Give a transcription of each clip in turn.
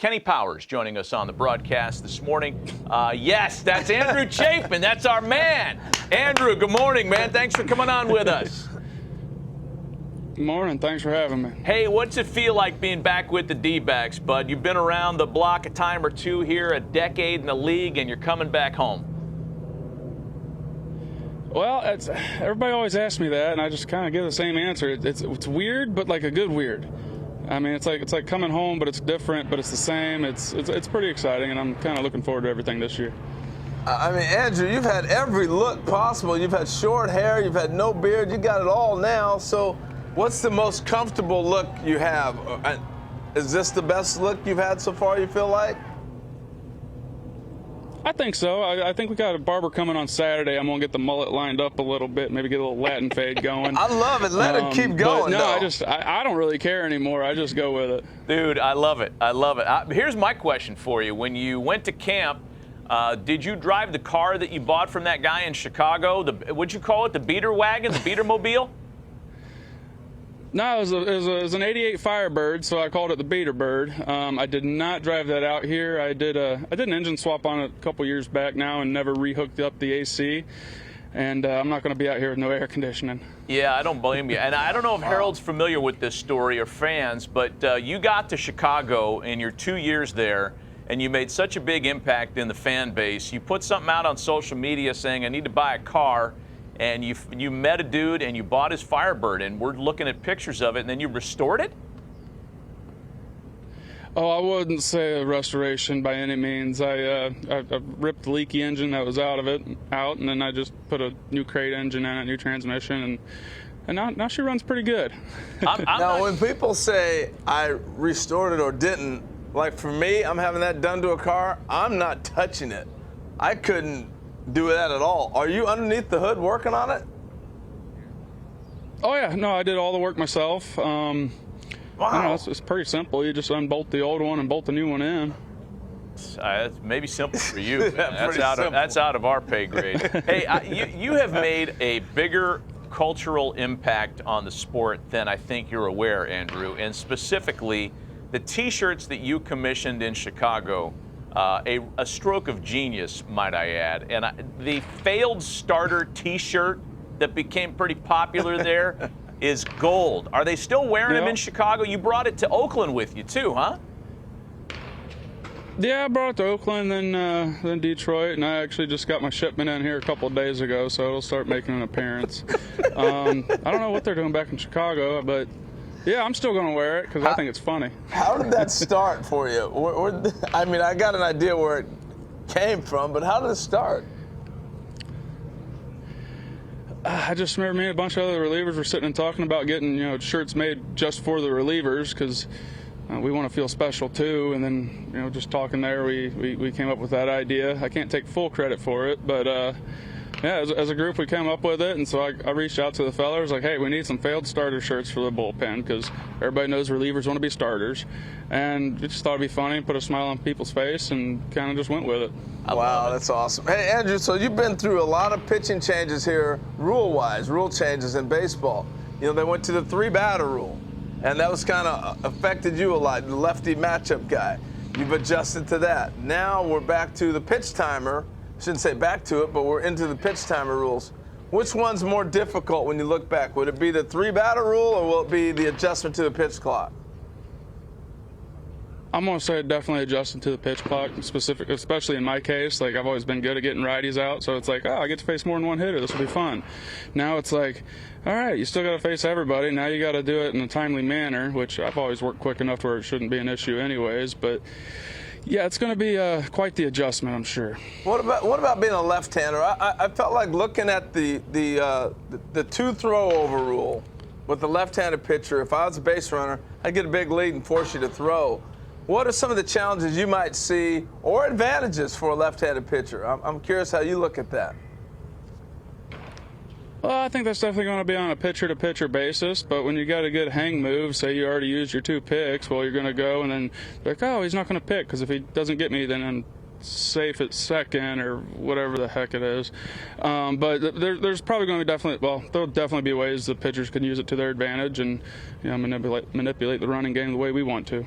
Kenny Powers joining us on the broadcast this morning. Yes, that's Andrew Chafin. That's our man. Andrew, good morning, man. Thanks for coming on with us. Good morning. Thanks for having me. Hey, what's it feel like being back with the D-backs, bud? You've been around the block a time or two here, a decade in the league, and you're coming back home. Well, everybody always asks me that, and I just kind of give the same answer. It's weird, but like a good weird. I mean, it's like coming home, but it's different, but it's the same. It's pretty exciting, and I'm kind of looking forward to everything this year. I mean, Andrew, you've had every look possible. You've had short hair, you've had no beard, you got it all now. So what's the most comfortable look you have? Is this the best look you've had so far, you feel like? I think so. I think we got a barber coming on Saturday. I'm going to get the mullet lined up a little bit, maybe get a little Latin fade going. I love it. Let it keep going, no, I don't really care anymore. I just go with it. Dude, I love it. I love it. Here's my question for you. When you went to camp, did you drive the car that you bought from that guy in Chicago? What'd you call it? The beater wagon? The beater mobile? No, it was an 88 Firebird, so I called it the Beater Bird. I did not drive that out here. I did an engine swap on it a couple years back now and never rehooked up the AC. And I'm not going to be out here with no air conditioning. Yeah, I don't blame you. And I don't know if Harold's familiar with this story or fans, but you got to Chicago in your 2 years there, and you made such a big impact in the fan base. You put something out on social media saying, I need to buy a car. And you met a dude and you bought his Firebird, and we're looking at pictures of it, and then you restored it? Oh, I wouldn't say a restoration by any means. I ripped the leaky engine that was out, and then I just put a new crate engine in it, new transmission, and now she runs pretty good. Now, when people say I restored it or didn't, like for me, I'm having that done to a car, I'm not touching it. I couldn't do that at all. Are you underneath the hood working on it? Oh yeah, no, I did all the work myself. Wow. It's pretty simple. You just unbolt the old one and bolt the new one in. That's maybe simple for you. That's out of our pay grade. Hey, you have made a bigger cultural impact on the sport than I think you're aware, Andrew, and specifically the T-shirts that you commissioned in Chicago. A stroke of genius, might I add. And the failed starter T-shirt that became pretty popular there is gold. Are they still wearing them in Chicago? You brought it to Oakland with you too, huh? Yeah, I brought it to Oakland, then Detroit, and I actually just got my shipment in here a couple of days ago, so it'll start making an appearance. I don't know what they're doing back in Chicago, but yeah, I'm still going to wear it because I think it's funny. How did that start for you? I mean, I got an idea where it came from, but how did it start? I just remember me and a bunch of other relievers were sitting and talking about getting, shirts made just for the relievers because we want to feel special too. And then, just talking there, we came up with that idea. I can't take full credit for it, but yeah, as a group, we came up with it, and so I reached out to the fellas, like, hey, we need some failed starter shirts for the bullpen, because everybody knows relievers want to be starters, and we just thought it'd be funny, put a smile on people's face, and kind of just went with it. Wow, that's awesome. Hey, Andrew, so you've been through a lot of pitching changes here, rule-wise, rule changes in baseball. They went to the three-batter rule, and that was kind of affected you a lot, the lefty matchup guy. You've adjusted to that. Now we're back to the pitch timer. Shouldn't say back to it, but we're into the pitch timer rules. Which one's more difficult when you look back? Would it be the three-batter rule, or will it be the adjustment to the pitch clock? I'm going to say definitely adjusting to the pitch clock, especially in my case. Like, I've always been good at getting righties out, so it's like, I get to face more than one hitter. This will be fun. Now it's like, all right, you still got to face everybody. Now you got to do it in a timely manner, which I've always worked quick enough to where it shouldn't be an issue anyways, but yeah, it's going to be quite the adjustment, I'm sure. What about being a left-hander? I felt like looking at the two-throw-over rule with the left-handed pitcher. If I was a base runner, I'd get a big lead and force you to throw. What are some of the challenges you might see or advantages for a left-handed pitcher? I'm curious how you look at that. Well, I think that's definitely going to be on a pitcher-to-pitcher basis, but when you got a good hang move, say you already used your 2 picks, well, you're going to go and then like, oh, he's not going to pick because if he doesn't get me, then I'm safe at second or whatever the heck it is. But there's probably going to be there'll definitely be ways the pitchers can use it to their advantage and manipulate the running game the way we want to.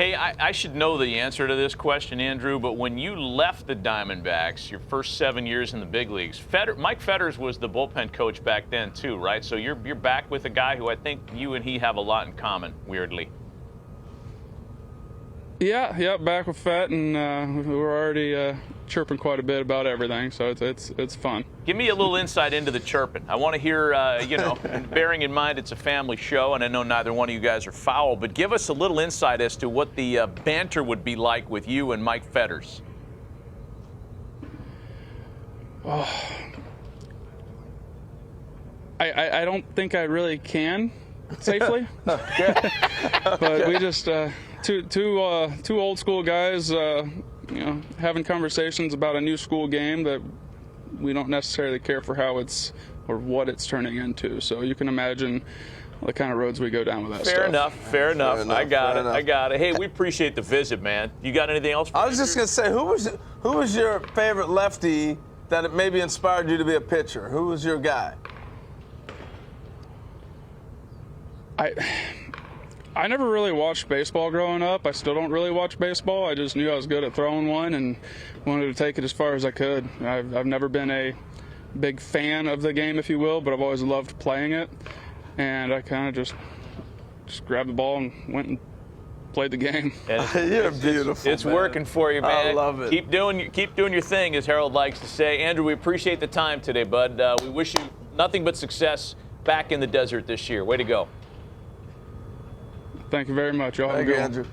Hey, I should know the answer to this question, Andrew, but when you left the Diamondbacks, your first 7 years in the big leagues, Mike Fetters was the bullpen coach back then too, right? So you're back with a guy who I think you and he have a lot in common, weirdly. Yeah, back with Fett, and we were already chirping quite a bit about everything, so it's fun. Give me a little insight into the chirping. I want to hear, and bearing in mind it's a family show, and I know neither one of you guys are foul, but give us a little insight as to what the banter would be like with you and Mike Fetters. Oh. I don't think I really can safely. But we just two old school guys, having conversations about a new school game that we don't necessarily care for how it's or what it's turning into. So you can imagine the kind of roads we go down with that stuff. Fair enough. I got it. Hey, we appreciate the visit, man. You got anything else? I was just gonna say, who was your favorite lefty that it maybe inspired you to be a pitcher? Who was your guy? I never really watched baseball growing up. I still don't really watch baseball. I just knew I was good at throwing one and wanted to take it as far as I could. I've never been a big fan of the game, if you will, but I've always loved playing it. And I kind of just grabbed the ball and went and played the game. You're beautiful. It's working for you, man. I love it. Keep doing your thing, as Harold likes to say. Andrew, we appreciate the time today, bud. We wish you nothing but success back in the desert this year. Way to go. Thank you very much. Y'all have a good one. Andrew.